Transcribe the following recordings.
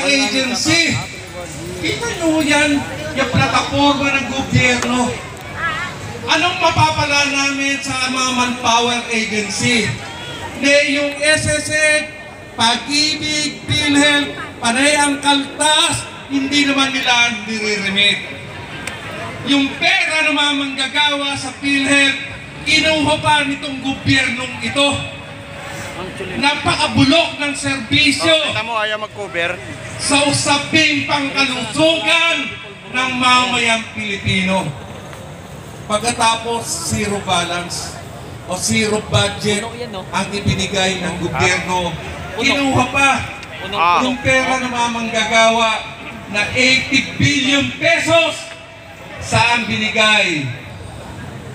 agency. Kita nyo yan, yung plataforma ng gobyerno. Anong mapapala namin sa mga manpower agency? Yung SSA, Pag-ibig, PhilHealth, panay ang kaltas, hindi naman nila nire-remit. Yung pera na mga manggagawa sa PhilHealth, kinuha pa nitong gobyernong ito. Napakabulok ng serbisyo ayaw mag-cover sa usaping pangkalusugan ng mamayang Pilipino. Pagkatapos zero balance o zero budget ang ibinigay ng gobyerno, kinuha pa yung pera ng mga manggagawa na 80 billion pesos. Saan binigay?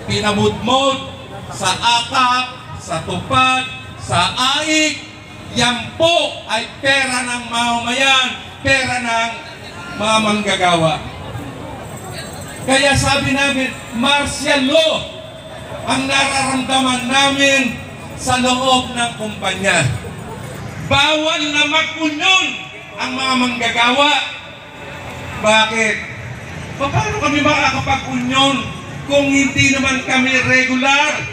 Pinamudmod sa AKAP, sa TUPAD, sa AIC. Yan po ay pera ng mamamayan, pera ng mga manggagawa. Kaya sabi namin, martial law ang nararamdaman namin sa loob ng kumpanya. Bawal na magpunyon ang mga manggagawa. Bakit? Paano kami makakapag-unyon kung hindi naman kami regular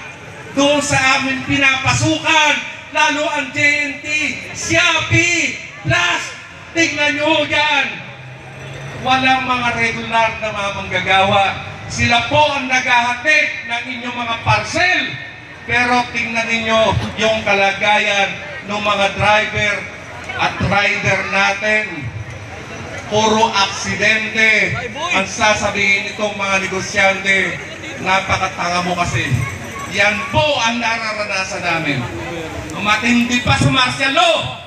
doon sa amin pinapasukan? Lalo ang JNT, Siapi, Plus, tingnan nyo yan. Walang mga regular na mga manggagawa. Sila po ang naghahatid ng inyong mga parcel. Pero tingnan ninyo yung kalagayan ng mga driver at rider natin. Puro aksidente. Ang sasabihin itong mga negosyante, napakatanga mo kasi. Yan po ang nararanasan namin. Matindi pa sa martial law.